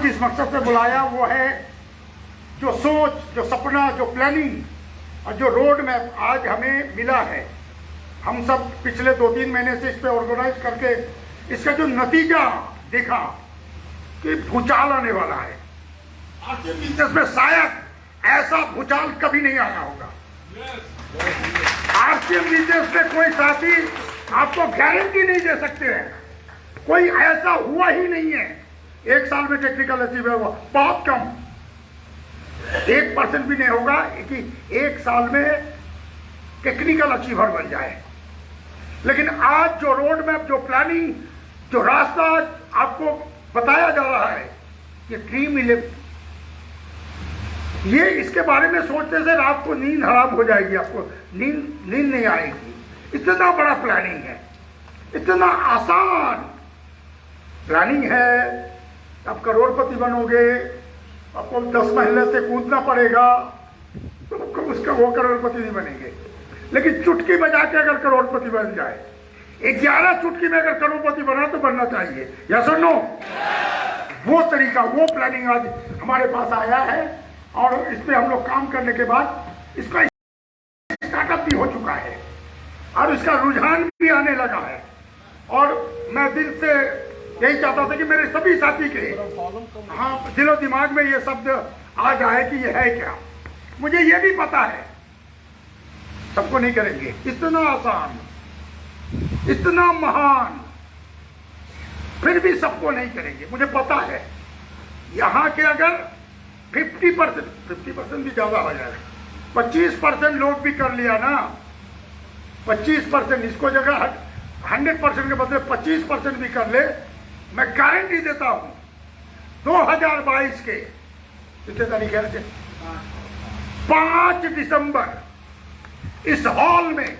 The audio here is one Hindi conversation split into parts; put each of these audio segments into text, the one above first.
जिस मकसद से बुलाया वो है जो सोच, जो सपना, जो प्लानिंग और जो रोड मैप आज हमें मिला है। हम सब पिछले 2-3 महीने से इस पे ऑर्गेनाइज करके इसका जो नतीजा देखा कि भूचाल आने वाला है। आरसीएम बिजनेस में शायद ऐसा भूचाल कभी नहीं आया होगा। आरसीएम बिजनेस में कोई साथी आपको गारंटी नहीं दे सकते हैं, कोई ऐसा हुआ ही नहीं है। 1 साल में टेक्निकल अचीवर हुआ बहुत कम, 1% भी नहीं होगा कि 1 साल में टेक्निकल अचीवर बन जाए। लेकिन आज जो रोड मैप, जो प्लानिंग, जो रास्ता आपको बताया जा रहा है कि ड्रीम 11, ये इसके बारे में सोचने से रात को नींद हराम हो जाएगी, आपको नींद नहीं आएगी। इतना बड़ा प्लानिंग है, इतना आसान प्लानिंग है। आप करोड़पति बनोगे, आपको 10 महीने से कूदना पड़ेगा, तो उसका वो करोड़पति नहीं बनेंगे। लेकिन चुटकी बजा के अगर करोड़पति बन जाए, 11 चुटकी में अगर करोड़पति बना तो बनना चाहिए, या सुन लो। वो तरीका, वो प्लानिंग आज हमारे पास आया है और इस पे हम लोग काम करने के बाद इसका स्टार्टअप भी हो चुका है और इसका रुझान भी आने लगा है। और मैं दिल से यही चाहता था कि मेरे सभी साथी के दिलो दिमाग में ये शब्द आ जाए कि ये है क्या। मुझे ये भी पता है सबको नहीं करेंगे, इतना आसान, इतना महान, फिर भी सबको नहीं करेंगे। मुझे पता है यहाँ के अगर 50% भी ज्यादा हो जाए, 25% लोग भी कर लिया ना, 25% इसको जगह 100% के बदले 25% भी कर ले, मैं गारंटी देता हूं 2022 के कितने तारीख है, 5 दिसंबर इस हॉल में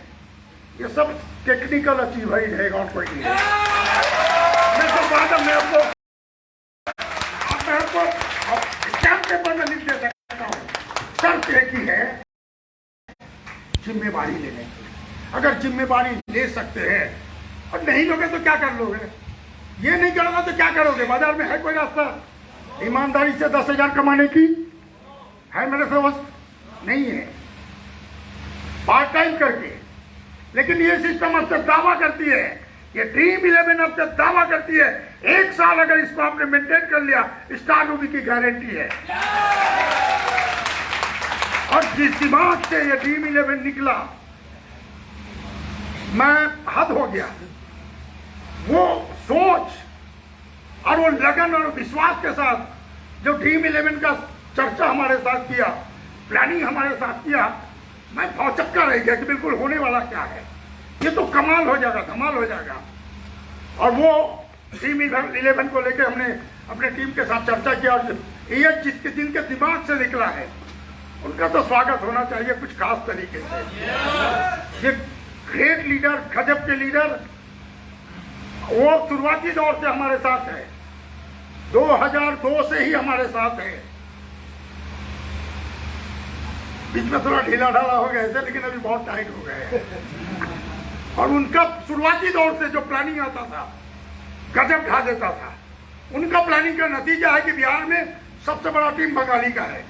ये सब टेक्निकल अचीवर ही रहेगा और कोई नहीं। मैं तो बात मैं आपको स्टैम्प पेपर में लिख दे सकता हूं। शर्त एक ही है, जिम्मेवारी लेने की। अगर जिम्मेवारी ले सकते हैं और नहीं लोगे तो क्या कर लोगे? ये नहीं करोगे तो क्या करोगे? बाजार में है कोई रास्ता ईमानदारी से 10,000 कमाने की? है मेरे से बस नहीं है, पार्ट टाइम करके। लेकिन ये सिस्टम आपसे दावा करती है, ये ड्रीम 11 आपसे दावा करती है 1 साल अगर इसको आपने मेंटेन कर लिया, स्टार रूबी की गारंटी है। और जिस दिमाग से ये ड्रीम 11 निकला, मैं हद हो गया। वो सोच और वो लगन और विश्वास के साथ जो ड्रीम 11 का चर्चा हमारे साथ किया, प्लानिंग हमारे साथ किया, मैं भौचक्का रह गया कि बिल्कुल होने वाला क्या है, ये तो कमाल हो जाएगा, धमाल हो जाएगा। और वो ड्रीम 11 को लेकर हमने अपने टीम के साथ चर्चा किया और ये जिनके दिमाग से निकला है उनका तो स्वागत होना चाहिए कुछ खास तरीके से। ये ग्रेट लीडर, गजब के लीडर, वो शुरुआती दौर से हमारे साथ है, 2002 से ही हमारे साथ है। बीच में थोड़ा ढीला ढाला हो गए थे, लेकिन अभी बहुत टाइट हो गए। और उनका शुरुआती दौर से जो प्लानिंग आता था, गजब ढा देता था। उनका प्लानिंग का नतीजा है कि बिहार में सबसे बड़ा टीम बंगाली का है।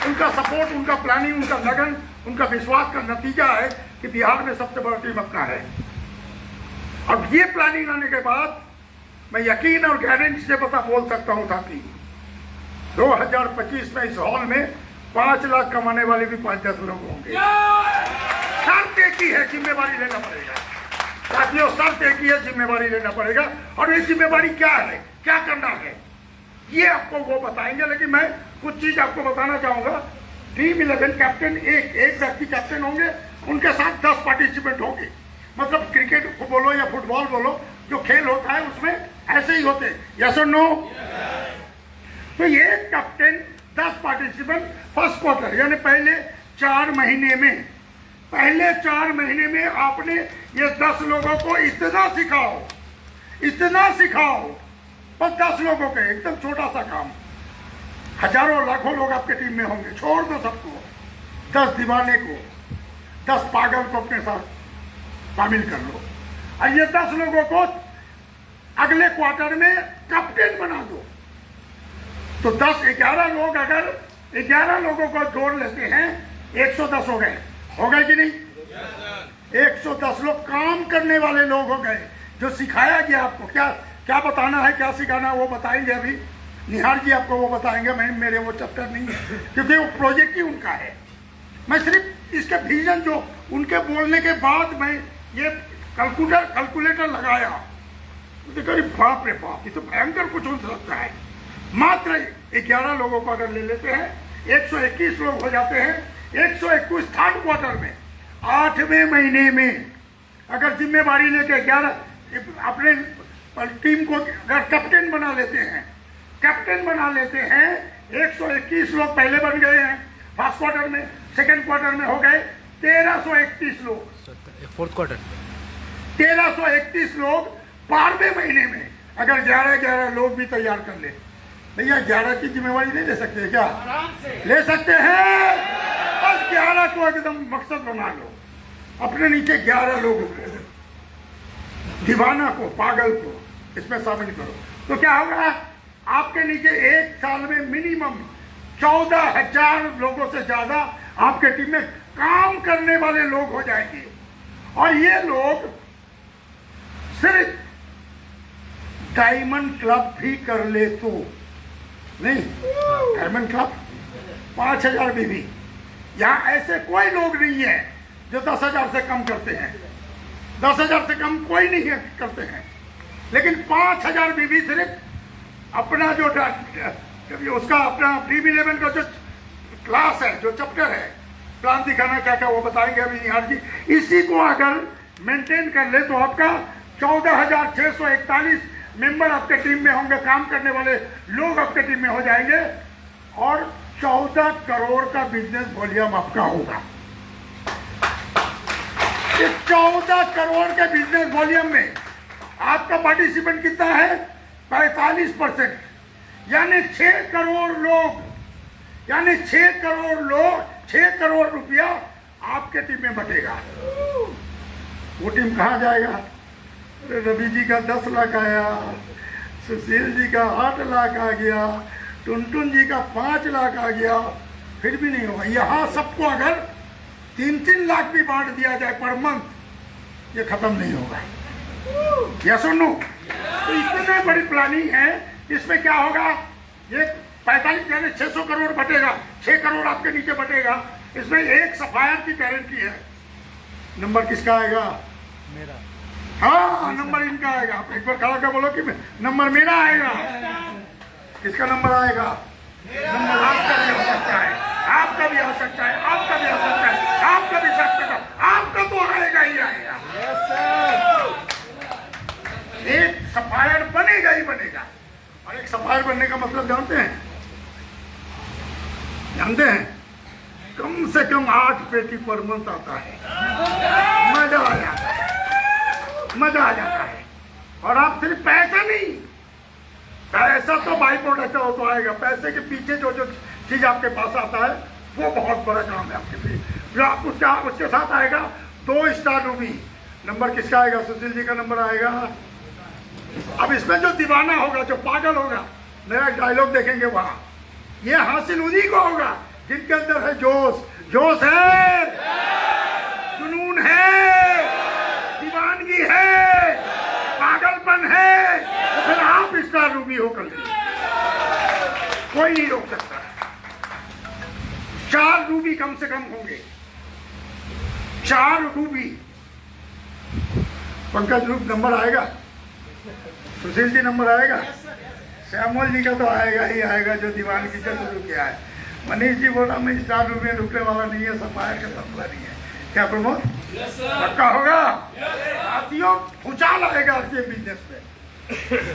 उनका सपोर्ट, उनका प्लानिंग, उनका लगन, उनका विश्वास का नतीजा है कि बिहार में सबसे बड़ा टीम अपना है। और ये प्लानिंग आने के बाद मैं यकीन और गारंटी से पता बोल सकता हूं साथी, 2025 में इस हॉल में 5 लाख कमाने वाले भी 5-10 लोग होंगे। शर्त एक ही है, जिम्मेवारी लेना पड़ेगा साथियों, शर्त एक ही है, जिम्मेवारी लेना पड़ेगा। और ये जिम्मेवारी क्या है, क्या करना है, ये आपको वो बताएंगे। लेकिन मैं कुछ चीज आपको बताना चाहूंगा। ड्रीम 11 कैप्टन एक व्यक्ति कैप्टन होंगे, उनके साथ 10 पार्टिसिपेंट होंगे। मतलब क्रिकेट बोलो या फुटबॉल बोलो, जो खेल होता है उसमें ऐसे ही होते हैं, यस और नो। तो ये कैप्टन 10 पार्टिसिपेंट फर्स्ट क्वार्टर यानी पहले 4 महीने में आपने ये 10 लोगों को इतना सिखाओ, बस 10 लोगों के, एकदम छोटा सा काम। हजारों लाखों लोग आपके टीम में होंगे, छोड़ दो सबको, 10 दीवाने को, 10 पागल को अपने साथ शामिल कर लो। और ये 10 लोगों को क्वार्टर में कैप्टन बना दो। तो 10-11 लोग, अगर 11 लोगों को जोड़ लेते हैं 110 हो गए कि नहीं? 110 लोग काम करने वाले लोग हो गए। जो सिखाया गया आपको, क्या क्या बताना है, क्या सिखाना है, वो बताएंगे अभी निहार जी आपको, वो बताएंगे। मेरे वो चैप्टर नहीं है, क्योंकि वो प्रोजेक्ट ही उनका है। मैं सिर्फ इसके विजन, जो उनके बोलने के बाद मैं ये कैलकुलेटर लगाया, देखो बाप रे बाप, ये तो भयंकर कुछ हो सकता है। मात्र 11 लोगों को अगर ले लेते हैं, 121 लोग हो जाते हैं। 121 थर्ड क्वार्टर में, 8वें महीने में अगर जिम्मेवारी लेके 11 अपने टीम को अगर कैप्टन बना लेते हैं, 121 लोग पहले बन गए हैं फर्स्ट क्वार्टर में। सेकंड क्वार्टर में हो गए 1331 लोग। फोर्थ क्वार्टर 1331 लोग 12वें महीने में अगर 11-11 लोग भी तैयार कर ले। भैया 11 की जिम्मेवारी नहीं ले सकते क्या? ले सकते हैं। बस 11 को एकदम मकसद बना लो, अपने नीचे 11 लोगों को, दीवाना को, पागल को इसमें शामिल करो। तो क्या होगा? आपके नीचे एक साल में मिनिमम 14,000 लोगों से ज्यादा आपके टीम में काम करने वाले लोग हो जाएंगे। और ये लोग सिर्फ डायमंड क्लब भी कर ले तो नहीं, डायमंड क्लब 5,000 भी। यहाँ ऐसे कोई लोग नहीं है जो 10,000 से कम करते हैं। 10,000 से कम कोई नहीं है करते हैं, लेकिन 5,000 भी सिर्फ अपना जो उसका अपना ड्रीम 11 का जो क्लास है, जो चैप्टर है, प्लान दिखाना क्या क्या वो बताएंगे अभी निहार जी। इसी को अगर मेंटेन कर ले तो आपका 14,641 मेंबर आपके टीम में होंगे, काम करने वाले लोग आपके टीम में हो जाएंगे, और 14 करोड़ का बिजनेस वॉल्यूम आपका होगा। इस 14 करोड़ के बिजनेस वॉल्यूम में आपका पार्टिसिपेंट कितना है? 45%, यानी 6 करोड़ लोग, यानी 6 करोड़ रुपया आपके टीम में बटेगा। वो टीम कहाँ जाएगा? रवि जी का 10 लाख आया, सुशील जी का 8 लाख आ गया, टुनटुन जी का 5 लाख आ गया, फिर भी नहीं होगा। यहाँ सबको अगर 3-3 लाख भी बांट दिया जाए पर मंथ, ये खत्म नहीं होगा। या सुनो, तो इतने बड़ी प्लानिंग है। इसमें क्या होगा? ये 45 यानी 600 करोड़ बटेगा, 6 करोड़ आपके नीचे बटेगा। इसमें एक सफायर की गारंटी है। नंबर किसका आएगा? मेरा। हाँ, नंबर इनका आएगा। आप एक बार खड़ा कर बोलो कि नंबर मेरा आएगा। किसका नंबर आएगा? नंबर आपका भी हो सकता है, आपका भी हो सकता है, आपका भी हो सकता है, आपका भी सकता है, आपका तो आएगा ही आएगा। एक सफायर बनेगा ही बनेगा। और एक सफायर बनने का मतलब जानते हैं? कम से कम 8 पेटी पर मंथ आता है। मजा आ जाता है, मजा आ जाता है। और आप सिर्फ पैसा नहीं, पैसा तो बाई प्रोडक्ट हो तो आएगा, पैसे के पीछे जो जो चीज आपके पास आता है वो बहुत बड़ा काम है आपके लिए। जो आप उसके साथ आएगा 2 स्टार रूबी। नंबर किसका आएगा? सुशील जी का नंबर आएगा। अब इसमें जो दीवाना होगा, जो पागल होगा, मेरा डायलॉग देखेंगे वहां, ये हासिल उन्हीं को होगा जिनके अंदर है जोश। जोश है, जुनून है, दीवानगी है, पागलपन है, तो फिर आप इसका रूबी होकर कोई नहीं रोक सकता। 4 रूबी कम से कम होंगे, 4 रूबी। पंकज रूप नंबर आएगा, सुशील जी नंबर आएगा, श्यामल जी का तो आएगा ही आएगा, जो दीवान की चल शुरू किया है। मनीष जी बोला मैं स्टार रूप में रुकने वाला नहीं है, सफायर का तबला नहीं है। क्या प्रमोद? पक्का होगा? साथियों, उछाल आएगा आपके बिजनेस पे।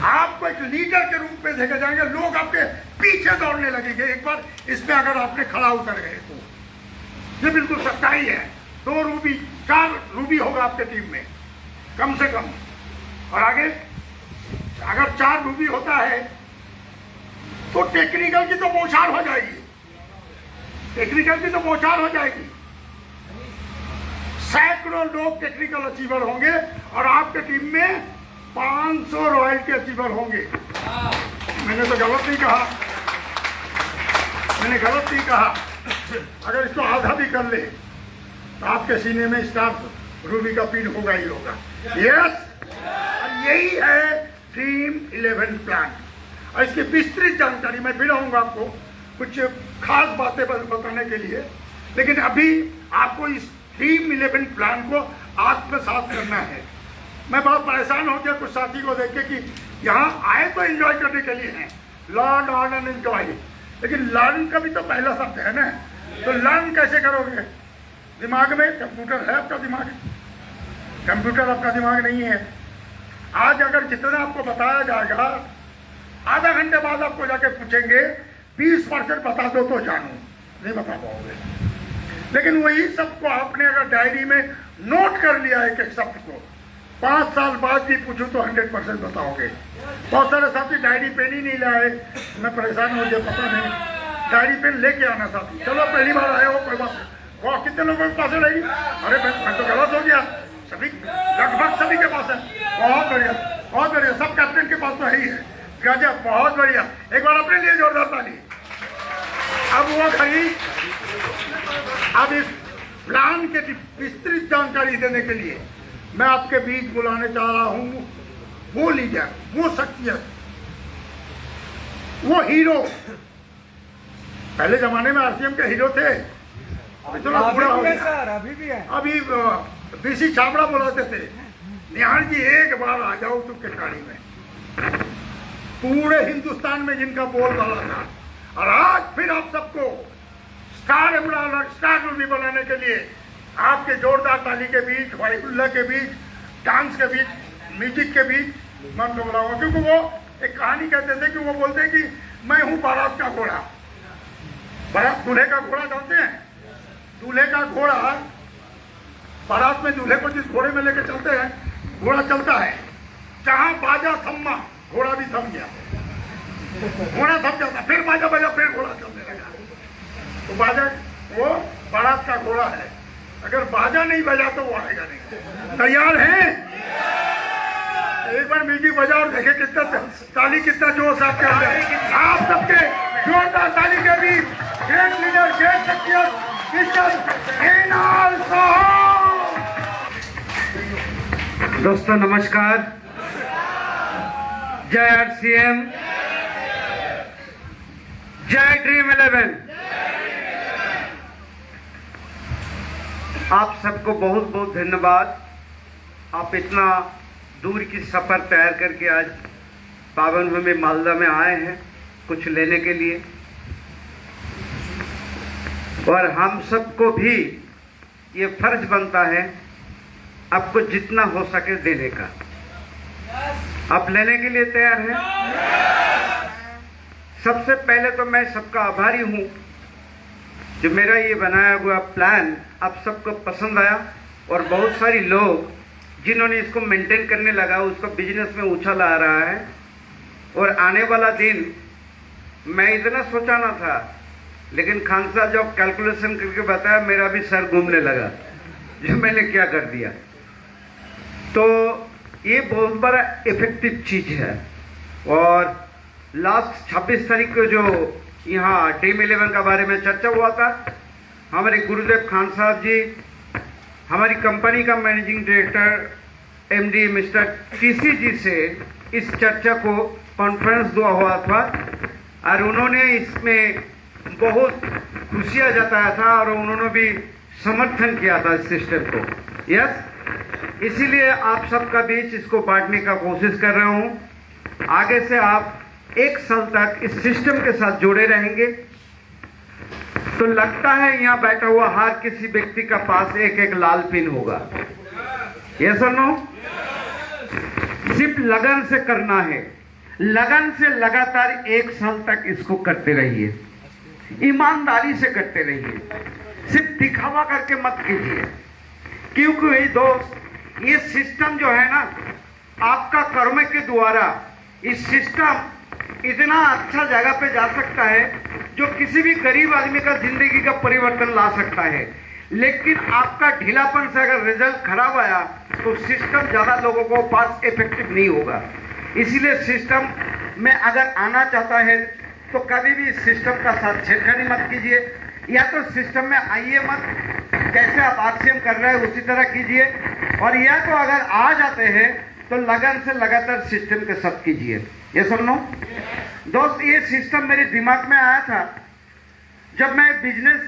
आपको एक लीडर के रूप में देखे जाएंगे, लोग आपके पीछे दौड़ने लगेंगे एक बार इसमें अगर आपने खड़ा उतर गए तो। ये बिल्कुल सच्चाई है। 2 रूबी 4 रूबी होगा आपके टीम में कम से कम। और आगे अगर 4 रूबी होता है तो टेक्निकल की तो बौछार हो जाएगी, टेक्निकल की तो बौछार हो जाएगी। सैकड़ों लोग टेक्निकल अचीवर होंगे और आपके टीम में 500 रॉयल्टी अचीवर होंगे। मैंने तो गलत नहीं कहा, मैंने गलत नहीं कहा। अगर इसको आधा भी कर ले तो आपके सीने में स्टार रूबी का पिन होगा ही होगा। यस, और यही है ड्रीम 11 प्लान। और इसकी विस्तृत जानकारी मैं फिर आऊँगा आपको कुछ खास बातें बताने के लिए, लेकिन अभी आपको इस ड्रीम 11 प्लान को आत्मसात करना है। मैं बहुत परेशान हो गया कुछ साथी को देख के कि यहाँ आए तो एंजॉय करने के लिए हैं, लर्न ऑन एंड एंजॉय, लेकिन लर्न का भी तो पहला शब्द है ना, तो लर्न कैसे करोगे? दिमाग में कंप्यूटर है आपका दिमाग? कंप्यूटर आपका दिमाग नहीं है। आज अगर जितना आपको बताया जाएगा, आधा घंटे बाद आपको जाके पूछेंगे 20% बता दो तो जानू, नहीं बता पाओगे। लेकिन वही सबको आपने अगर डायरी में नोट कर लिया एक एक शब्द को, 5 साल बाद भी पूछूं तो 100% बताओगे। बहुत सारे साथी डायरी पेन ही नहीं लाए, मैं परेशान हो गया, पता नहीं। डायरी पेन लेके आना साथी। चलो पहली बार आए हो, कोई बात नहीं। वाह, कितने लोगों के पास है डायरी? अरे मैं तो गलत हो गया, सभी लगभग सभी के पास है। बहुत बढ़िया, बहुत बढ़िया, सब कैप्टन के पास तो है ही है। गजब, बहुत बढ़िया। एक बार अपने लिए जोरदार ताली। अब वो घड़ी, अब इस प्लान के विस्तृत जानकारी देने के लिए मैं आपके बीच बुलाने चाह रहा हूं वो लीडर, वो शख्सियत, वो हीरो। पहले जमाने में आरसीएम के हीरो थे, अभी तो बुरा हो गया। अभी भी है। अभी बीसी छाबड़ा बुलाते थे, निहाल जी एक बार आ जाओ तुम केटाड़ी में। पूरे हिंदुस्तान में जिनका बोलबाला था, और आज फिर आप सबको स्टार एम्बुलेंस, स्टार रूबी बनाने के लिए आपके जोरदार ताली के बीच, वाहिगुल्ला के बीच, डांस के बीच, म्यूजिक के बीच मन को बुलाऊंगा। क्योंकि वो एक कहानी कहते थे कि वो बोलते कि मैं हूं बारात का घोड़ा। बारात दूल्हे का घोड़ा जानते हैं? दूल्हे का घोड़ा, बारात में दूल्हे को जिस घोड़े में लेके चलते हैं, घोड़ा चलता है, जहां बाजा थमा घोड़ा भी थम गया, घोड़ा थम जाता, फिर बाजा बजा, फिर घोड़ा चलने लगा। तो बाजा वो बारात का घोड़ा है, अगर बाजा नहीं बजा तो वो आएगा नहीं। तैयार हैं? एक बार म्यूजिक बजाओ और देखे कितना ताली, कितना जोश आपके अंदर। आप सबके जोरदार ताली के बीच ग्रेट लीडर, ग्रेट शख्सियत मिस्टर एनाल साहब। दोस्तों नमस्कार, जय आरसीएम, जय ड्रीम 11। आप सबको बहुत बहुत धन्यवाद। आप इतना दूर की सफर तैयार करके आज पावन भूमि मालदा में आए हैं कुछ लेने के लिए, और हम सबको भी ये फर्ज बनता है आपको जितना हो सके देने का। आप लेने के लिए तैयार हैं? सबसे पहले तो मैं सबका आभारी हूं जो मेरा ये बनाया हुआ प्लान आप सबको पसंद आया, और बहुत सारी लोग जिन्होंने इसको मेंटेन करने लगा, उसको बिजनेस में उछाल आ रहा है। और आने वाला दिन मैं इतना सोचा ना था, लेकिन खान साहब जब कैलकुलेशन करके बताया, मेरा भी सर घूमने लगा जो मैंने क्या कर दिया। तो ये बहुत बड़ा इफेक्टिव चीज है। और लास्ट 26 तारीख को जो यहाँ ड्रीम 11 का बारे में चर्चा हुआ था, हमारे गुरुदेव खान साहब जी, हमारी कंपनी का managing director MD mister TC ji से इस चर्चा को कॉन्फ्रेंस हुआ था, और उन्होंने इसमें बहुत खुशियाँ जताया था, और उन्होंने भी समर्थन किया था इस सिस्टम को। यस, इसीलिए आप सबका बीच इसको बांटने का कोशिश कर रहा हूँ। आगे से आप 1 साल तक इस सिस्टम के साथ जुड़े रहेंगे। तो लगता है यहाँ बैठा हुआ हर किसी व्यक्ति का पास एक एक लाल पिन होगा। यस और नो? सिर्फ लगन से करना है, लगन से लगातार 1 साल तक इसको करते रहिए, ईमानदारी से करते रहिए, सिर्फ दिखावा करके मत कीजिए। क्योंकि दोस्त, ये सिस्टम जो है ना, आपका कर्म के द्वारा इस सिस्टम इतना अच्छा जगह पे जा सकता है जो किसी भी गरीब आदमी का जिंदगी का परिवर्तन ला सकता है। लेकिन आपका ढीलापन से अगर रिजल्ट खराब आया तो सिस्टम ज़्यादा लोगों को पास इफेक्टिव नहीं होगा। इसीलिए सिस्टम में अगर आना चाहता है तो कभी भी सिस्टम का साथ छेड़खानी मत कीजिए, या तो सिस्टम में आइए मत, जैसे आप आरसीएम कर रहे हैं उसी तरह कीजिए, और या तो अगर आ जाते हैं तो लगन से लगातार सिस्टम के साथ कीजिए। ये सुनो दोस्त, ये सिस्टम मेरे दिमाग में आया था जब मैं बिजनेस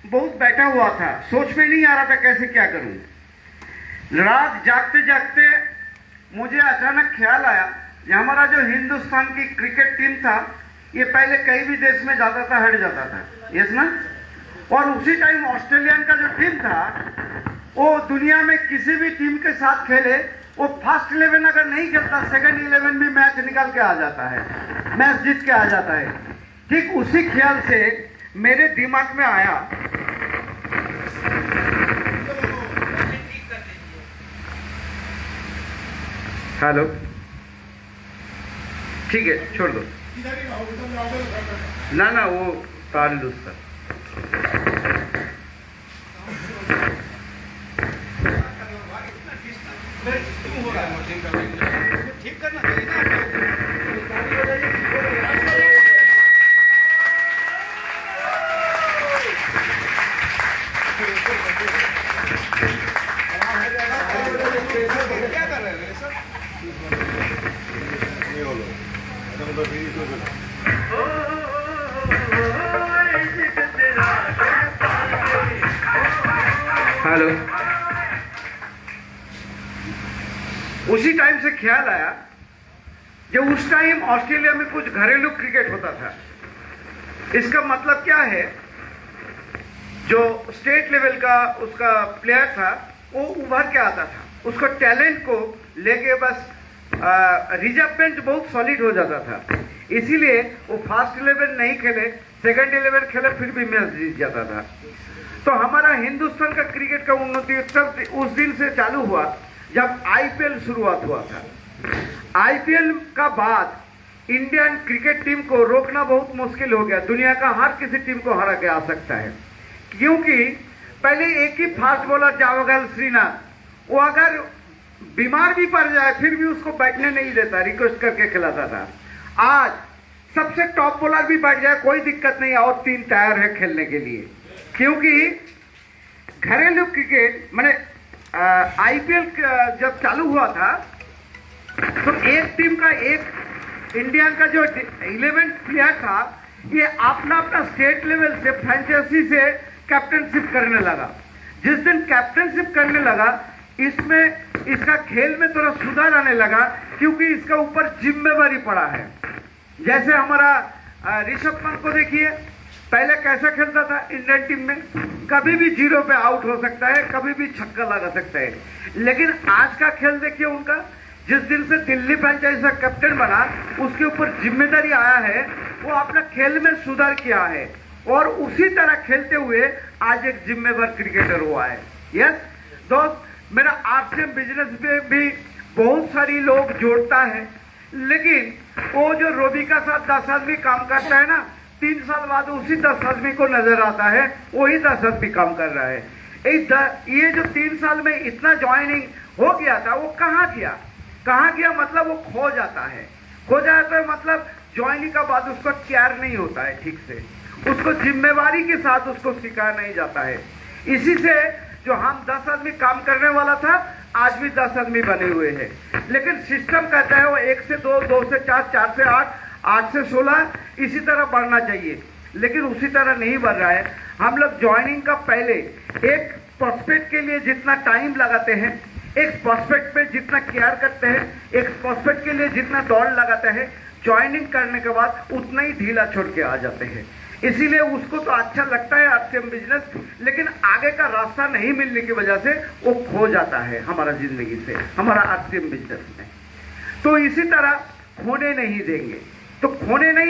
बहुत बैठा हुआ था, सोच में नहीं आ रहा था कैसे क्या करूं। रात जागते जागते मुझे अचानक ख्याल आया कि हमारा जो हिंदुस्तान की क्रिकेट टीम था ये पहले कई भी देश में जाता था, हट जाता था, यस ना। और उसी टाइम ऑस्ट्रेलियन का जो टीम था वो दुनिया में किसी भी टीम के साथ खेले, वो फर्स्ट 11 अगर नहीं खेलता सेकंड 11 भी मैच निकाल के आ जाता है, मैच जीत के आ जाता है। ठीक उसी ख्याल से मेरे दिमाग में आया हेलो, ठीक है छोड़ दो ना ना, वो तार लूज था। ठीक करना चाहिए ना। क्या कर रहे हैं सर? हेलो, उसी टाइम से ख्याल आया जब उस टाइम ऑस्ट्रेलिया में कुछ घरेलू क्रिकेट होता था। इसका मतलब क्या है, जो स्टेट लेवल का उसका प्लेयर था वो उभर के आता था, उसको टैलेंट को लेके बस रिजर्व बेंच बहुत सॉलिड हो जाता था। इसीलिए वो फर्स्ट 11 नहीं खेले, सेकंड 11 खेले, फिर भी मैच जीत जाता था। तो हमारा हिंदुस्तान का क्रिकेट का उन्नति तब उस दिन से चालू हुआ जब आईपीएल शुरुआत हुआ था। आईपीएल का बाद इंडियन क्रिकेट टीम को रोकना बहुत मुश्किल हो गया। दुनिया का हर किसी टीम को हरा के आ सकता है, क्योंकि पहले एक ही फास्ट बॉलर जावगल श्रीनाथ, वो अगर बीमार भी पड़ जाए फिर भी उसको बैठने नहीं देता, रिक्वेस्ट करके खिलाता था। आज सबसे टॉप बॉलर भी बैठ जाए कोई दिक्कत नहीं, और 3 तैयार है खेलने के लिए। क्योंकि घरेलू क्रिकेट मैंने आईपीएल जब चालू हुआ था तो एक टीम का, एक इंडियन का जो 11 प्लेयर था, ये अपना अपना स्टेट लेवल से फ्रेंचाइजी से कैप्टनशिप करने लगा। जिस दिन कैप्टनशिप करने लगा, इसमें इसका खेल में थोड़ा सुधार आने लगा, क्योंकि इसका ऊपर जिम्मेवारी पड़ा है। जैसे हमारा ऋषभ पंत को देखिए, पहले कैसा खेलता था इंडियन टीम में, कभी भी 0 पे आउट हो सकता है, कभी भी छक्का लगा सकता है। लेकिन आज का खेल देखिए उनका, जिस दिन से दिल्ली फ्रेंचाइजी का कैप्टन बना, उसके ऊपर जिम्मेदारी आया है, वो अपना खेल में सुधार किया है और उसी तरह खेलते हुए आज एक जिम्मेदार क्रिकेटर हुआ है। यस दोस्त, मेरा आरसीएम बिजनेस में भी बहुत सारी लोग जोड़ता है, लेकिन वो जो रोबी का साथ 10 आदमी काम करता है ना, 3 साल बाद उसी 10 आदमी को नजर आता है वही 10 आदमी काम कर रहा है। ये जो 3 साल में इतना ज्वाइनिंग हो गया था, वो कहाँ गया मतलब वो खो जाता है। मतलब ज्वाइनिंग का बाद उसको केयर नहीं होता है ठीक से, उसको जिम्मेवारी के साथ उसको सिखाया नहीं जाता है। इसी से जो हम 10 आदमी काम करने वाला था, आज भी 10 आदमी बने हुए हैं। लेकिन सिस्टम कहता है वो 1 से 2, 2 से 4, 4 से 8, 8 से 16 इसी तरह बढ़ना चाहिए, लेकिन उसी तरह नहीं बढ़ रहा है। हम लोग ज्वाइनिंग का पहले एक प्रोस्पेक्ट के लिए जितना टाइम लगाते हैं, एक प्रोस्पेक्ट पे जितना केयर करते हैं, एक प्रोस्पेक्ट के लिए जितना दौड़ लगाते हैं, ज्वाइनिंग करने के बाद उतना ही ढीला छोड़ के आ जाते हैं। इसीलिए उसको तो अच्छा लगता है आरसीएम बिजनेस, लेकिन आगे का रास्ता नहीं मिलने की वजह से वो खो जाता है हमारा जिंदगी से, हमारा आरसीएम बिजनेस में। तो इसी तरह खोने नहीं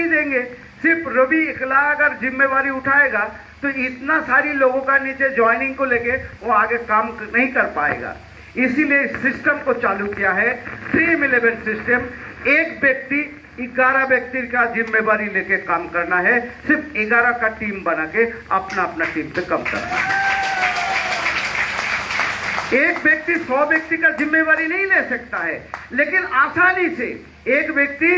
देंगे। सिर्फ रवि अकेला अगर जिम्मेवारी उठाएगा तो इतना सारी लोगों का नीचे ज्वाइनिंग को लेके वो आगे काम नहीं कर पाएगा। इसीलिए सिस्टम को चालू किया है, ड्रीम 11 सिस्टम। एक व्यक्ति 11 व्यक्ति का जिम्मेवारी लेके काम करना है, सिर्फ 11 का टीम बना के अपना टीम पे काम करना है। एक व्यक्ति 100 व्यक्ति का जिम्मेवारी नहीं ले सकता है, लेकिन आसानी से एक व्यक्ति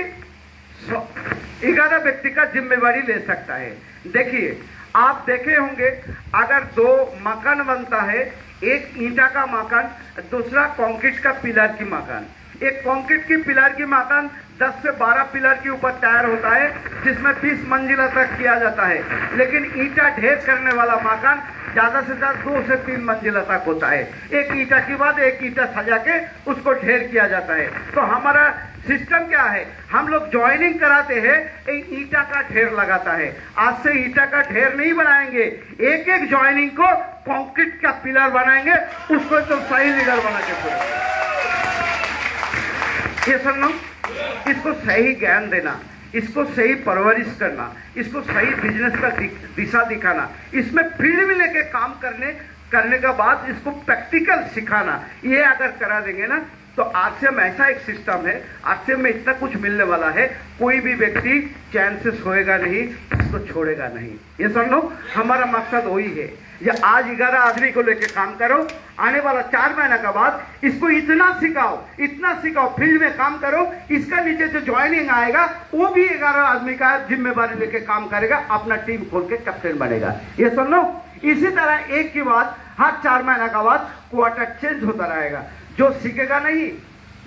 11 व्यक्ति का जिम्मेवारी ले सकता है। देखिए, आप देखे होंगे, अगर 2 मकान बनता है, एक ईंटा का मकान, दूसरा कंक्रीट का पिलर की मकान। एक कंक्रीट की पिलर की मकान 10 से 12 पिलर के ऊपर तैयार होता है, जिसमें 20 मंजिला तक किया जाता है। लेकिन ईंटा ढेर करने वाला मकान ज्यादा से ज्यादा 2 से 3 मंजिला तक होता है। एक ईंटा के बाद एक ईंटा सजा के उसको ढेर किया जाता है। तो हमारा सिस्टम क्या है, हम लोग ज्वाइनिंग कराते हैं, एक ईंटा का ढेर लगाता है। आज से ईंटा का ढेर नहीं बनाएंगे, एक एक ज्वाइनिंग को कंक्रीट का पिलर बनाएंगे, उसको तो सही लीडर बना के छोड़ेंगे। ये सुनो, इसको सही ज्ञान देना, इसको सही परवरिश करना, इसको सही बिजनेस का दिशा दिखाना, इसमें फील्ड में लेके काम करने का बाद इसको प्रैक्टिकल सिखाना, ये अगर करा देंगे ना, तो आरसीएम ऐसा एक सिस्टम है, आरसीएम में इतना कुछ मिलने वाला है, कोई भी व्यक्ति चैन से सोएगा नहीं, इसको छोड़ेगा नहीं। ये सुन लो, हमारा मकसद वही है। ये आज 11 आदमी को लेके काम करो, आने वाला 4 महीना का बाद इसको इतना सिखाओ, फील्ड में काम करो, इसका नीचे जो ज्वाइनिंग आएगा वो भी 11 आदमी का जिम्मेवारी लेके काम करेगा, अपना टीम खोल के कैप्टन बनेगा। ये सुन लो, इसी तरह एक के बाद हर 4 महीना का बाद क्वार्टर चेंज होता रहेगा। जो सीखेगा नहीं,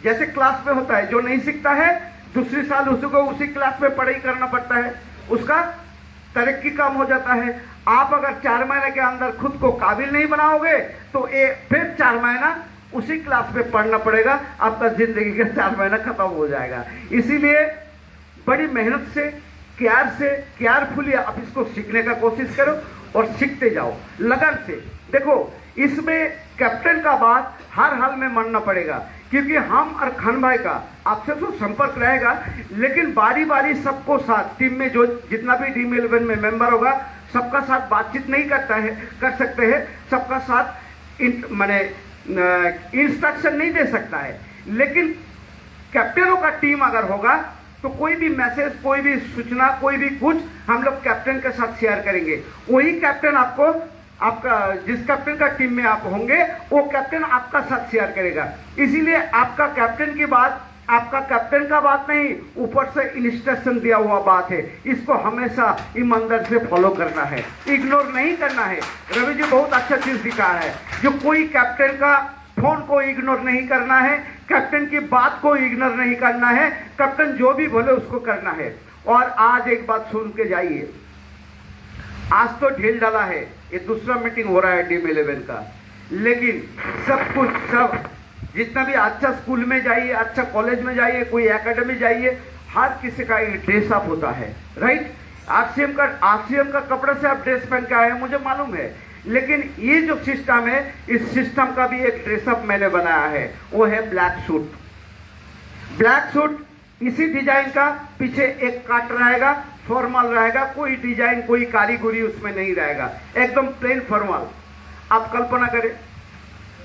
जैसे क्लास में होता है, जो नहीं सीखता है दूसरी साल उसको उसी क्लास में पढ़ाई करना पड़ता है, उसका तरक्की कम हो जाता है। आप अगर 4 महीने के अंदर खुद को काबिल नहीं बनाओगे तो फिर 4 महीना उसी क्लास में पढ़ना पड़ेगा, आपका जिंदगी का 4 महीना खत्म हो जाएगा। इसीलिए बड़ी मेहनत से, केयरफुली आप इसको सीखने का कोशिश करो और सीखते जाओ लगन से। देखो, इसमें कैप्टन का बात हर हाल में मानना पड़ेगा, क्योंकि हम और खान भाई का आपसे तो संपर्क रहेगा, लेकिन बारी बारी सबको साथ, टीम में जो जितना भी टीम 11 में मेंबर होगा, सबका साथ बातचीत नहीं कर सकते हैं, सबका साथ इंस्ट्रक्शन नहीं दे सकता है। लेकिन कैप्टनों का टीम अगर होगा तो कोई भी मैसेज, कोई भी सूचना, कोई भी कुछ हम लोग कैप्टन के साथ शेयर करेंगे। वही कैप्टन आपका जिस कैप्टन का टीम में आप होंगे, वो कैप्टन आपका साथ शेयर करेगा। इसीलिए आपका कैप्टन की बात आपका कैप्टन का बात नहीं, ऊपर से इंस्ट्रक्शन दिया हुआ बात है, इसको हमेशा ईमानदार से फॉलो करना है, इग्नोर नहीं करना है। रवि जी बहुत अच्छा चीज दिखा है, जो कोई कैप्टन का फोन को इग्नोर नहीं करना है, कैप्टन की बात को इग्नोर नहीं करना है, कैप्टन जो भी बोले उसको करना है। और आज एक बात सुन के जाइए, आज तो ढील डाला है, ये दूसरा मीटिंग हो रहा है टीम 11 का, लेकिन सब जितना भी अच्छा स्कूल में जाइए, अच्छा कॉलेज में जाइए, कोई एकेडमी जाइए, हर किसी का एक ड्रेस अप होता है, राइट। आरसीएम का कपड़े से आप ड्रेस पहन के आए हैं, मुझे मालूम है, लेकिन ये जो सिस्टम है, इस सिस्टम का भी एक ड्रेसअप मैंने बनाया है, वो है ब्लैक सूट। इसी डिजाइन का पीछे एक कट रहेगा, फॉर्मल रहेगा, कोई डिजाइन, कोई कारीगरी उसमें नहीं रहेगा, एकदम प्लेन फॉर्मल। आप कल्पना करें,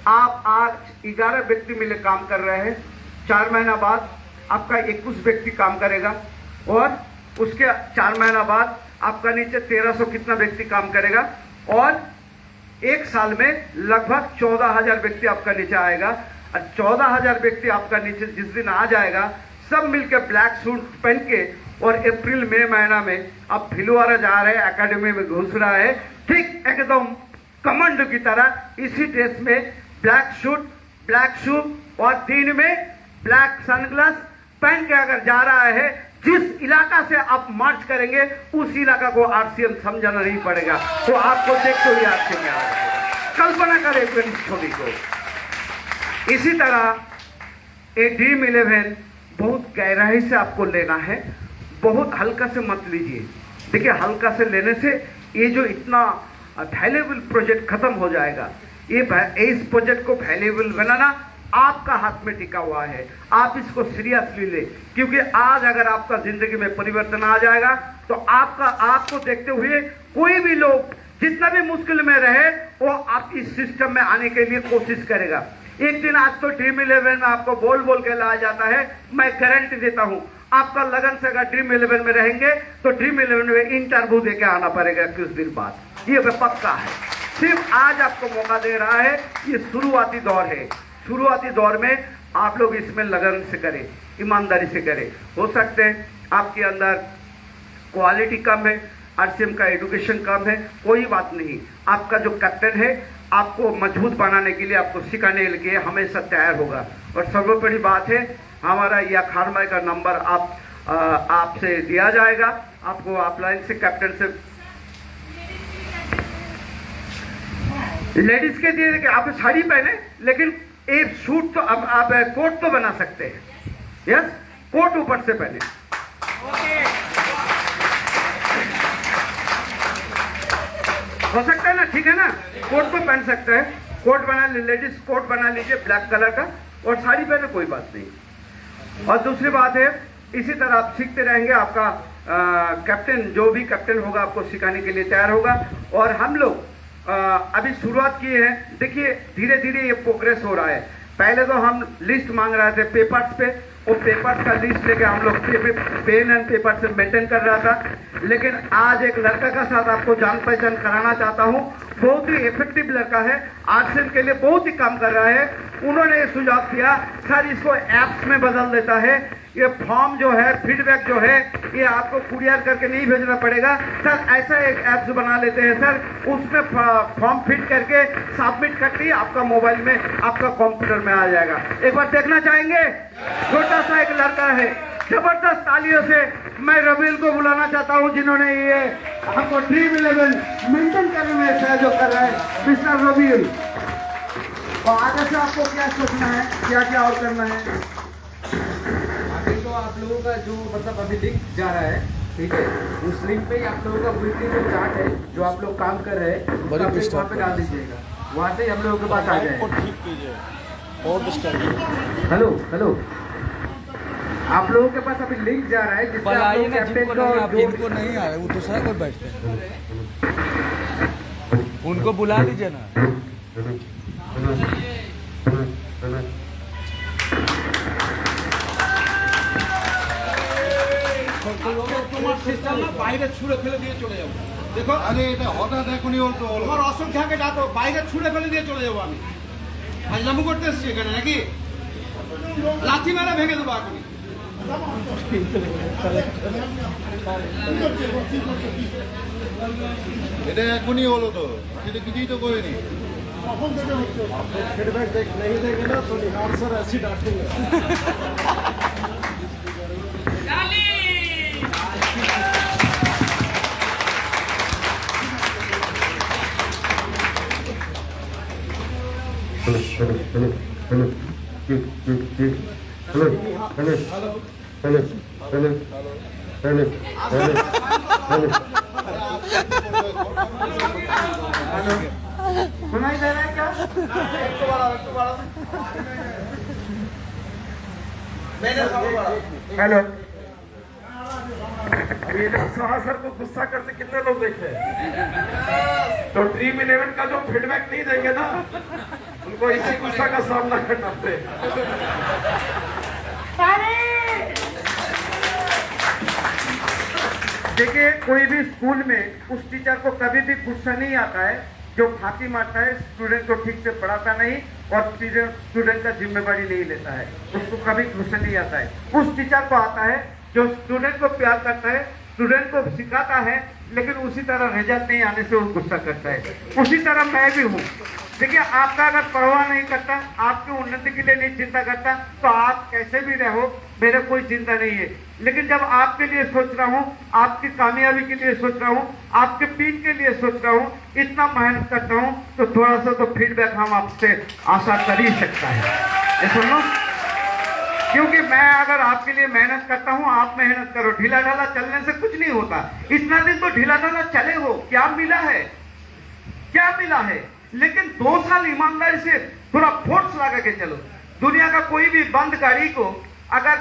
आप आज 11 व्यक्ति मिले काम कर रहे हैं, 4 महीना बाद आपका 21 व्यक्ति काम करेगा, और उसके 4 महीना बाद आपका नीचे 1300 कितना व्यक्ति काम करेगा, और एक साल में लगभग 14,000 व्यक्ति आपका नीचे आएगा। और 14,000 व्यक्ति आपका नीचे जिस दिन आ जाएगा, सब मिलकर ब्लैक सूट पहन के, और अप्रैल मई महीना में आप भिलवाड़ा जा रहे हैं, एकेडमी में घुस रहा है, ठीक एकदम कमांडो की तरह इसी ड्रेस में, ब्लैक सूट, ब्लैक शू, और दिन में ब्लैक सनग्लास पहन के अगर जा रहा है, जिस इलाका से आप मार्च करेंगे उस इलाका को आरसीएम समझाना नहीं पड़ेगा, तो आपको देखते हुए आरसीएम में आ जाएगा। कल्पना करें इस छोटी को। इसी तरह ये ड्रीम 11 बहुत गहराई से आपको लेना है, बहुत हल्का से मत लीजिए। देखिए, हल्का से लेने से ये जो इतना वैल्यूएबल प्रोजेक्ट खत्म हो जाएगा। ये इस प्रोजेक्ट को वैल्यूएबल बनाना आपका हाथ में टिका हुआ है, आप इसको सीरियसली ले, क्योंकि आज अगर आपका जिंदगी में परिवर्तन आ जाएगा तो आपको देखते हुए कोई भी लोग जितना भी मुश्किल में रहे, वो आप इस सिस्टम में आने के लिए कोशिश करेगा। एक दिन आज तो ड्रीम 11 में आपको बोल के लाया जाता है, मैं गारंटी देता हूं आपका लगन से अगर ड्रीम 11 में रहेंगे तो ड्रीम 11 में इंटरव्यू देके आना पड़ेगा कुछ दिन बाद, ये पक्का है। सिर्फ आज आपको मौका दे रहा है। ये शुरुआती दौर है। शुरुआती दौर में आप लोग इसमें लगन से करें, ईमानदारी से करें। हो सकते हैं आपके अंदर क्वालिटी कम है, आरसीएम का एजुकेशन कम है, कोई बात नहीं। आपका जो कैप्टन है आपको मजबूत बनाने के लिए, आपको सिखाने के लिए हमेशा तैयार होगा। और सर्वोपरि बात है, हमारा यह खानमाई का नंबर आपसे दिया जाएगा। आपको ऑफलाइन से कैप्टन से लेडीज के दिए कि आप साड़ी पहने, लेकिन एक सूट तो अब आप कोट तो बना सकते हैं। यस, कोट ऊपर से पहने। हो सकता है ना, ठीक है ना, कोट तो पहन सकते हैं। कोट बना लीजिए, लेडीज कोट बना लीजिए ब्लैक कलर का, और साड़ी पहने, कोई बात नहीं। और दूसरी बात है, इसी तरह आप सीखते रहेंगे। आपका कैप्टन, जो भी कैप्टन होगा, आपको सिखाने के लिए तैयार होगा। और हम लोग अभी शुरुआत किए हैं। देखिए धीरे धीरे ये प्रोग्रेस हो रहा है। पहले तो हम लिस्ट मांग रहे थे पेपर्स पे, और पेपर्स का लिस्ट लेके हम लोग पेन एंड पेपर से मेंटेन कर रहा था। लेकिन आज एक लड़का का साथ आपको जान पहचान कराना चाहता हूँ। बहुत ही इफेक्टिव लड़का है, आरसीएम के लिए बहुत ही काम कर रहा है। उन्होंने ये सुझाव किया, सर इसको ऐप्स में बदल देता है। ये फॉर्म जो है, फीडबैक जो है, ये आपको कुरियर करके नहीं भेजना पड़ेगा सर। ऐसा एक ऐप्स बना लेते हैं सर, उसमें फॉर्म फिट करके सबमिट करके ही आपका मोबाइल में, आपका कंप्यूटर में आ जाएगा। एक बार देखना चाहेंगे? छोटा सा एक लड़का है, जबरदस्त तालियों से मैं रबील को बुलाना चाहता हूं, जिन्होंने ये हमको ड्रीम 11 मेंटेन करने में सहयोग कर रहा है, मिस्टर रबील। और आगे से आपको क्या सोचना है, क्या क्या और करना है? अभी तो आप लोगों का जो मतलब अभी लिंक जा रहा है, ठीक है, उस लिंक पे ही आप लोगों का वीकली जो चार्ट है, जो आप लोग काम कर रहे हैं, उसका लिंक वहाँ पे डाल दीजिएगा। वहाँ से ही हम लोगों के पास आ जाए। हेलो हेलो, आप लोगों के पास अभी लिंक जा रहा है, जिससे आप लोग कैप्टन को इनको नहीं आ रहा, वो दूसरा कोई बैठते हैं, उनको बुला लीजिए ना। তোমার সিস্টেম না বাইরে ছুঁড়ে ফেলে দিয়ে চলে যাবো। দেখো আরে এটা হঠাৎ এখনই হতো তোমার অসংখ্যাকে ডাকো, বাইরে ছুঁড়ে ফেলে দিয়ে চলে যাবো। আমি ফাজলামু করতে এসছি এখানে নাকি? লাথি মেরে ভেঙে দেবো এখনই। এটা এখনই হলো তো, এটা কিছুই তো করিনি। सुनाई दे रहा है क्या? एक तो बड़ा मैंने सब बड़ा। हेलो, ये लोग सुहा सर को गुस्सा करते कितने लोग देखे हैं? तो ड्रीम 11 का जो फीडबैक नहीं देंगे ना, उनको इसी गुस्सा का सामना करना पड़ेगा। देखिए, कोई भी स्कूल में उस टीचर को कभी भी गुस्सा नहीं आता है जो फांसी मारता है, स्टूडेंट को ठीक से पढ़ाता नहीं और स्टूडेंट का जिम्मेवारी नहीं लेता है। उसको कभी गुस्सा नहीं आता है। उस टीचर को आता है जो स्टूडेंट को प्यार करता है, स्टूडेंट को सिखाता है, लेकिन उसी तरह रिजल्ट नहीं आने से वो गुस्सा करता है। उसी तरह मैं भी हूँ। देखिए, आपका अगर परवाह नहीं करता, आपकी उन्नति के लिए नहीं चिंता करता, तो आप कैसे भी रहो, मेरे कोई चिंता नहीं है। लेकिन जब आपके लिए सोच रहा हूँ, आपकी कामयाबी के लिए सोच रहा हूँ, आपके पीठ के लिए सोच रहा हूँ, इतना मेहनत करता हूँ, तो थोड़ा सा तो फीडबैक हम आपसे आशा कर ही सकता है। ये सुन लो, क्योंकि मैं अगर आपके लिए मेहनत करता हूँ, आप मेहनत करो। ढीला ढाला चलने से कुछ नहीं होता। इतना दिन तो ढीला ढाला चले हो, क्या मिला है? क्या मिला है? लेकिन 2 साल ईमानदारी से थोड़ा फोर्स लगा के चलो। दुनिया का कोई भी बंद गाड़ी को अगर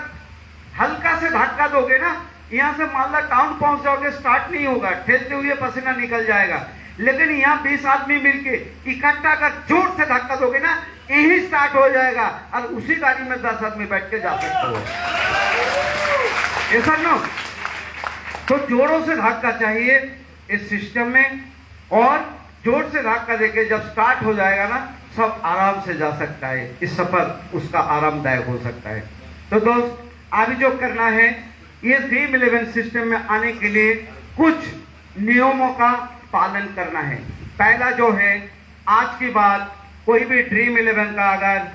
हल्का से धक्का दोगे ना, यहाँ से मालदा टाउन पहुंच जाओगे, स्टार्ट नहीं होगा, ठेलते हुए पसीना निकल जाएगा। लेकिन यहाँ 20 आदमी मिलके इकट्ठा अगर जोर से धक्का दोगे ना, यही स्टार्ट हो जाएगा और उसी गाड़ी में 10 आदमी बैठ के जा सकते हो। ऐसा ना, तो जोरों से धक्का चाहिए इस सिस्टम में। और जोर से धक्का देके जब स्टार्ट हो जाएगा ना, सब आराम से जा सकता है, इस सफर उसका आरामदायक हो सकता है। तो दोस्त, अभी जो करना है, ये ड्रीम 11 सिस्टम में आने के लिए कुछ नियमों का पालन करना है। पहला जो है, आज की बात, कोई भी ड्रीम 11 का अगर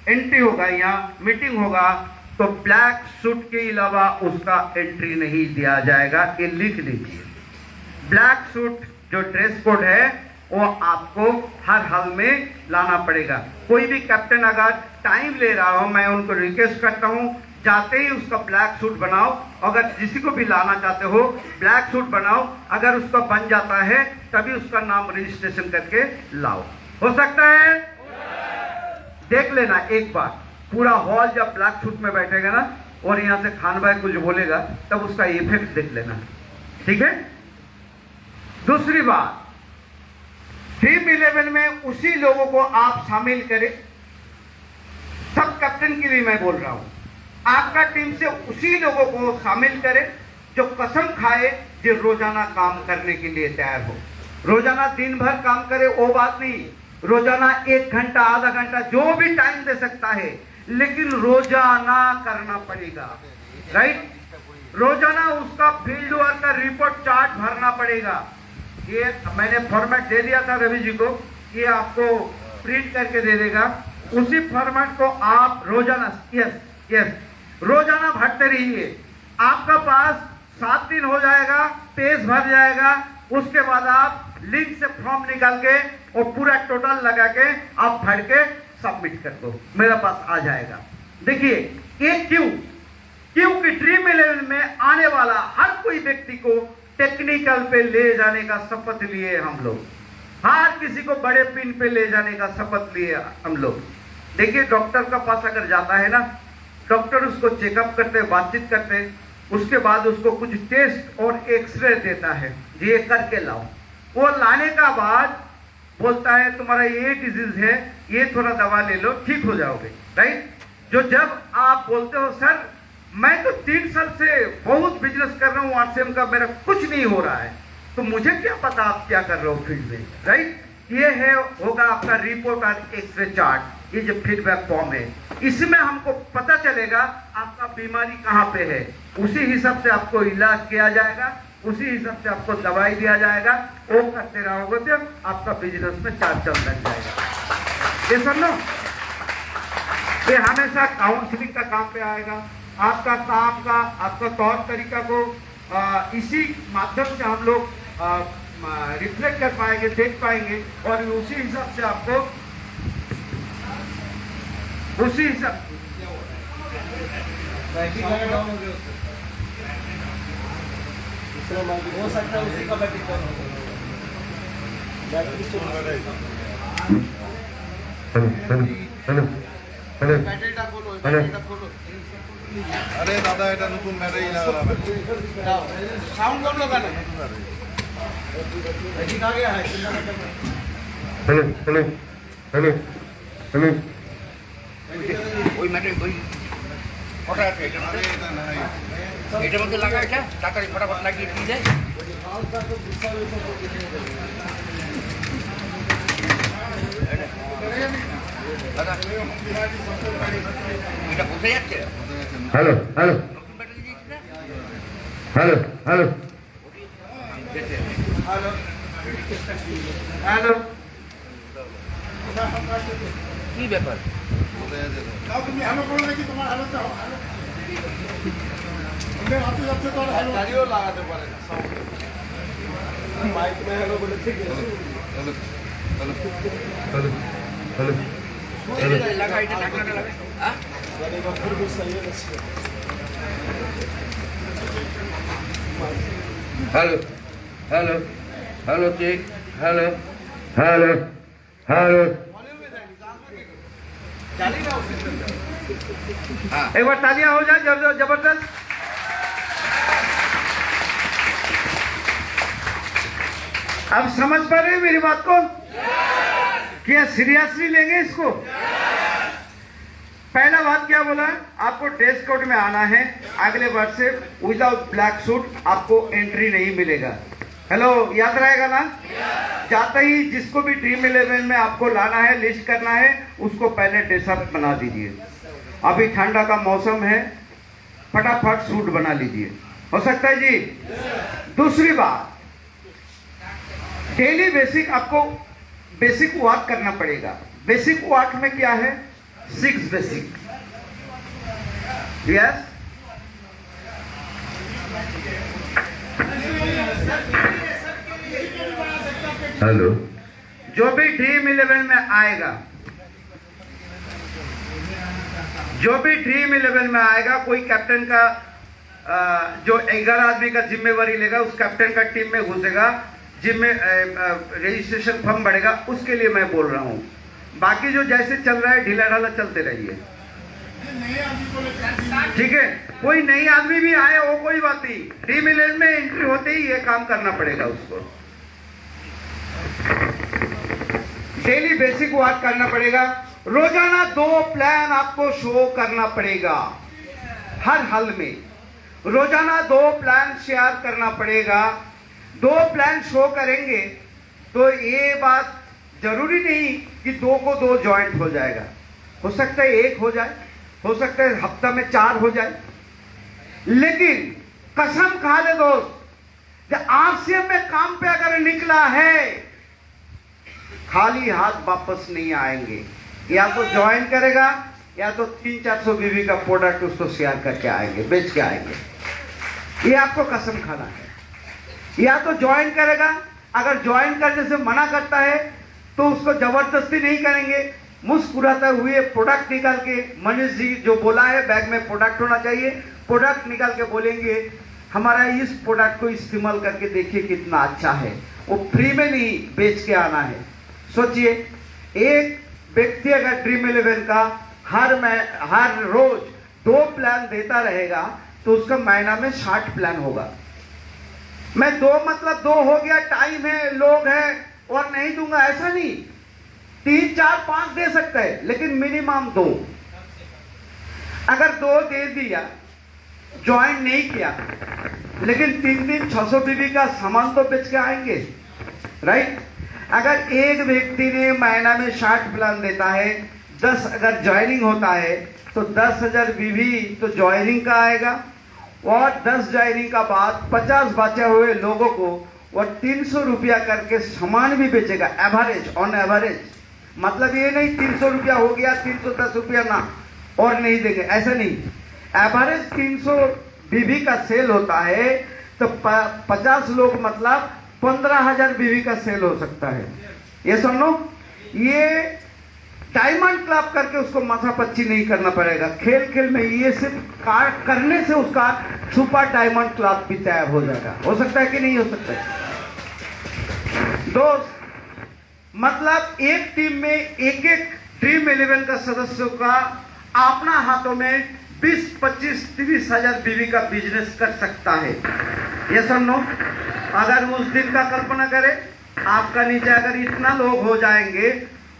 एंट्री होगा या मीटिंग होगा तो ब्लैक सूट के अलावा उसका एंट्री नहीं दिया जाएगा। ये लिख लीजिए, ब्लैक सूट जो ड्रेस कोड है वो आपको हर हाल में लाना पड़ेगा। कोई भी कैप्टन अगर टाइम ले रहा हो, मैं उनको रिक्वेस्ट करता हूं, जाते ही उसका ब्लैक सूट बनाओ। अगर किसी को भी लाना चाहते हो, ब्लैक सूट बनाओ। अगर उसका बन जाता है तभी उसका नाम रजिस्ट्रेशन करके लाओ। हो सकता है? देख लेना एक बार, पूरा हॉल जब ब्लैक सूट में बैठेगा ना और यहां से खान भाई कुछ बोलेगा तब उसका इफेक्ट देख लेना, ठीक है? दूसरी बात, ड्रीम 11 में उसी लोगों को आप शामिल करें, सब कैप्टन के लिए मैं बोल रहा हूं, आपका टीम से उसी लोगों को शामिल करें जो कसम खाए जो रोजाना काम करने के लिए तैयार हो। रोजाना दिन भर काम करे वो बात नहीं, रोजाना 1 घंटा, आधा घंटा, जो भी टाइम दे सकता है, लेकिन रोजाना करना पड़ेगा, राइट? रोजाना उसका फील्ड वर्क का रिपोर्ट चार्ट भरना पड़ेगा। ये मैंने फॉर्मेट दे दिया था रवि जी को, ये आपको प्रिंट करके दे देगा। उसी फॉर्मेट को आप रोजाना, यस, रोजाना भरते रहिए। आपका पास 7 दिन हो जाएगा, पेज भर जाएगा। उसके बाद आप लिंक से फॉर्म निकाल के और पूरा टोटल लगा के आप भर के सबमिट कर दो, मेरे पास आ जाएगा। देखिए, ये क्योंकि ड्रीम 11 में आने वाला हर कोई व्यक्ति को टेक्निकल पे ले जाने का शपथ लिए हम लोग, हर किसी को बड़े पिन पे ले जाने का शपथ लिए हम लोग। देखिए, डॉक्टर का पास अगर जाता है ना, डॉक्टर उसको चेकअप करते, बातचीत करते, उसके बाद उसको कुछ टेस्ट और एक्सरे देता है, ये करके लाओ। वो लाने का बाद बोलता है तुम्हारा ये डिजीज है, ये थोड़ा दवा ले लो, ठीक हो जाओगे, राइट? जो जब आप बोलते हो सर मैं तो 3 साल से बहुत बिजनेस कर रहा हूँ आरसीएम का, मेरा कुछ नहीं हो रहा है, तो मुझे क्या पता आप क्या कर रहे हो फील्ड में, राइट? ये है होगा आपका रिपोर्ट और एक्सरे चार्ट, ये जो फीडबैक फॉर्म है, इसमें हमको पता चलेगा आपका बीमारी कहाँ पे है। उसी हिसाब से आपको इलाज किया जाएगा, उसी हिसाब से आपको दवाई दिया जाएगा। वो करते रहोगे तो आपका बिजनेस में चार चांद लग जाएगा। ये समझो, ये हमेशा काउंसलिंग का काम पे आएगा। आपका काम का, आपका तौर तरीका को इसी माध्यम से हम लोग रिफ्लेक्ट कर पाएंगे, देख पाएंगे, और उसी हिसाब से आपको उसी हिसाब हो सकता है उसी का बैटिंग আরে দাদা এটা নতুন ব্যাটারি লাগালাম साउंड कौन लगाना है? बैटिंग आ गया है। ওই ম্যাটে ওই কটা আছে এটা নাই এটার মধ্যে লাগা এটা তাড়াতাড়ি ফটাফট লাগিয়ে দিয়ে যায়। দাদা এটা বোঝা যাচ্ছে? হ্যালো হ্যালো নতুন ব্যাটারি দিয়েছি না? হ্যালো হ্যালো হ্যালো, কি ব্যাপার? তুমি হ্যালো করো নাকি তোমার হ্যালো চাও ওদের হাতে যাচ্ছে তো হ্যালো গাড়িও লাগাতে পারে না মাইক में हेलो बोले ठीक है হ্যালো হ্যালো হ্যালো হ্যালো লাগা এটা ঢাকনাটা লাগা। হ্যাঁ, गाड़ी का फिर भी सही है hello hello hello check hello hello hello एक बार तालियां हो जाए जबरदस्त। अब समझ पा रहे हैं मेरी बात को? क्या सीरियसली लेंगे इसको? पहला बात क्या बोला, आपको ड्रेस कोड में आना है। अगले वर्ष से विदाउट ब्लैक सूट आपको एंट्री नहीं मिलेगा। हेलो, याद रहेगा ना? जाते ही जिसको भी ड्रीम 11 में आपको लाना है, लिस्ट करना है, उसको पहले ड्रेसअप बना दीजिए। अभी ठंडा का मौसम है, फटाफट सूट बना लीजिए। हो सकता है जी? दूसरी बात, डेली बेसिक आपको बेसिक वर्क करना पड़ेगा। बेसिक वर्क में क्या है? 6 बेसिक। यस, हेलो, जो भी ड्रीम 11 में आएगा, जो भी ड्रीम 11 में आएगा, कोई कैप्टन का जो 11 आदमी का जिम्मेवारी लेगा, उस कैप्टन का टीम में घुसेगा, जिम में रजिस्ट्रेशन फॉर्म बढ़ेगा, उसके लिए मैं बोल रहा हूं। बाकी जो जैसे चल रहा है ढीला ढाला चलते रहिए, ठीक है? कोई नई आदमी भी आए वो कोई बात नहीं, ड्रीम 11 में एंट्री होते ही ये काम करना पड़ेगा उसको। डेली बेसिक वर्क करना पड़ेगा। रोजाना 2 प्लान आपको शो करना पड़ेगा। हर हाल में रोजाना 2 प्लान शेयर करना पड़ेगा। 2 प्लान शो करेंगे तो ये बात जरूरी नहीं कि 2 को 2 ज्वाइंट हो जाएगा। हो सकता है 1 हो जाए, हो सकता है हफ्ता में 4 हो जाए, लेकिन कसम खा ले दोस्त, जब RCM में काम पे अगर निकला है, खाली हाथ वापस नहीं आएंगे। या तो ज्वाइन करेगा या तो 300-400 बीबी का प्रोडक्ट उसको शेयर करके आएंगे, बेच के आएंगे। ये आपको कसम खाना है। या तो ज्वाइन करेगा, अगर ज्वाइन करने से मना करता है तो उसको जबरदस्ती नहीं करेंगे, मुस्कुराते हुए प्रोडक्ट निकाल के, मनीष जी जो बोला है बैग में प्रोडक्ट होना चाहिए, प्रोडक्ट निकाल के बोलेंगे हमारा इस प्रोडक्ट को इस्तेमाल करके देखिए कितना अच्छा है। वो फ्री में नहीं, बेच के आना है। सोचिए, एक व्यक्ति अगर ड्रीम 11 का हर रोज 2 प्लान देता रहेगा तो उसका महीना में 60 प्लान होगा। मैं 2 मतलब 2 हो गया, टाइम है, लोग हैं और नहीं दूंगा ऐसा नहीं, 3, 4, 5 दे सकता है, लेकिन मिनिमम 2। अगर 2 दे दिया, ज्वाइन नहीं किया, लेकिन 3 दिन 600 बीबी का सामान तो बेच के आएंगे, राइट? अगर एक व्यक्ति ने महीना में 60 प्लान देता है, 10 अगर ज्वाइनिंग होता है तो 10,000 बीबी तो ज्वाइनिंग का आएगा, और 10 ज्वाइनिंग का बाद 50 बचे हुए लोगों को और 300 रुपया करके सामान भी बेचेगा। एवरेज, ऑन एवरेज, मतलब ये नहीं 300 रुपया हो गया 310 रुपया ना और नहीं देंगे, ऐसा नहीं। एवरेज 300 बीबी का सेल होता है तो 50 लोग मतलब 15,000 बीबी का सेल हो सकता है। ये सुनो, ये डायमंड क्लब करके उसको माथापच्ची नहीं करना पड़ेगा। खेल खेल में ये सिर्फ करने से उसका सुपर डायमंड क्लब भी तैयार हो जाएगा। हो सकता है कि नहीं हो सकता है दोस्त? मतलब एक टीम में एक ड्रीम 11 का सदस्यों का अपना हाथों में 20, 25, 30 हजार बीवी का बिजनेस कर सकता है। ये सुनो, अगर उस दिन का कल्पना करें, आपका नीचे अगर इतना लोग हो जाएंगे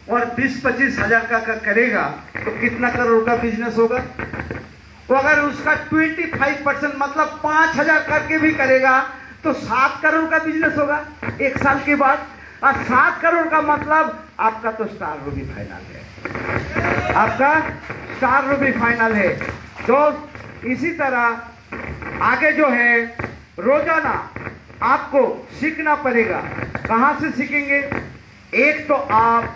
और 20-25 हजार का करेगा तो कितना करोड़ का बिजनेस होगा? तो अगर उसका 25% मतलब 5,000 करके भी करेगा तो 7 करोड़ का बिजनेस होगा 1 साल के बाद। और 7 करोड़ का मतलब आपका तो स्टार रूबी फाइनल है, आपका स्टार रूबी फाइनल है। तो इसी तरह आगे जो है रोजाना आपको सीखना पड़ेगा। कहां से सीखेंगे? एक तो आप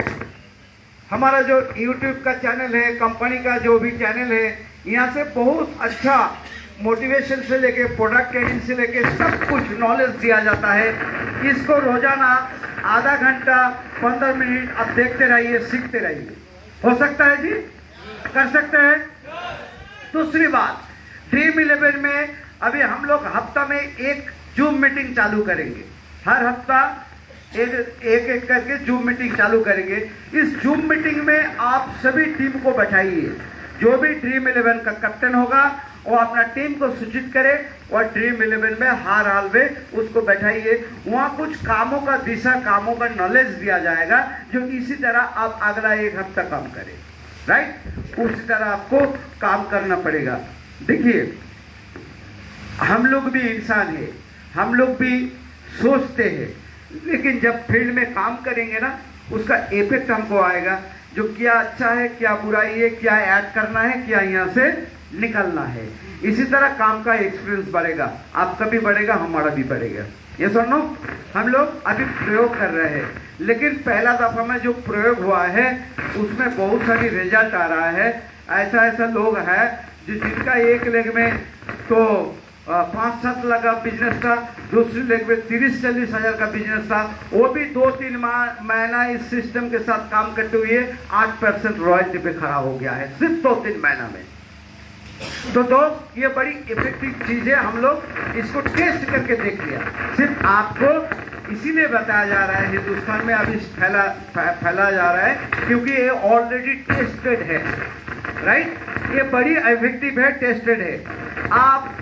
हमारा जो YouTube का चैनल है, कंपनी का जो भी चैनल है, यहाँ से बहुत अच्छा मोटिवेशन से लेके प्रोडक्ट ट्रेनिंग से लेके सब कुछ नॉलेज दिया जाता है। इसको रोजाना आधा घंटा 15 मिनट आप देखते रहिए, सीखते रहिए। हो सकता है जी? कर सकते हैं। दूसरी बात, ड्रीम 11 में अभी हम लोग हफ्ता में एक जूम मीटिंग चालू करेंगे। हर हफ्ता एक करके जूम मीटिंग चालू करेंगे। इस जूम मीटिंग में आप सभी टीम को बैठाइए। जो भी ड्रीम 11 का कैप्टन होगा वो अपना टीम को सूचित करे और ड्रीम 11 में हर हाल में उसको बैठाइए। वहाँ कुछ कामों का दिशा, कामों का नॉलेज दिया जाएगा जो इसी तरह आप अगला 1 हफ्ता काम करें, राइट? उसी तरह आपको काम करना पड़ेगा। देखिए, हम लोग भी इंसान है, हम लोग भी सोचते हैं, लेकिन जब फील्ड में काम करेंगे ना उसका इफेक्ट हमको आएगा, जो क्या अच्छा है, क्या बुराई है, क्या ऐड करना है, क्या यहाँ से निकलना है। इसी तरह काम का एक्सपीरियंस बढ़ेगा, आपका भी बढ़ेगा, हमारा भी बढ़ेगा। ये सुनो, हम लोग अभी प्रयोग कर रहे हैं, लेकिन पहला दफा में जो प्रयोग हुआ है उसमें बहुत सारी रिजल्ट आ रहा है। ऐसा लोग हैं जो जिनका एक लेग में तो 5-7 लाख का बिजनेस था, दूसरी लेग में 30-40 हजार का बिजनेस था, वो भी 2-3 महीना इस सिस्टम के साथ काम करते हुए 8% रॉयल्टी पे खड़ा हो गया है, सिर्फ 2-3 महीना में। तो दोस्त, ये बड़ी इफेक्टिव चीज है, हम लोग इसको टेस्ट करके देख लिया। सिर्फ आपको इसीलिए बताया जा रहा है, हिंदुस्तान में अभी फैला जा रहा है क्योंकि ये ऑलरेडी टेस्टेड है, राइट। ये बड़ी इफेक्टिव है, टेस्टेड है। आप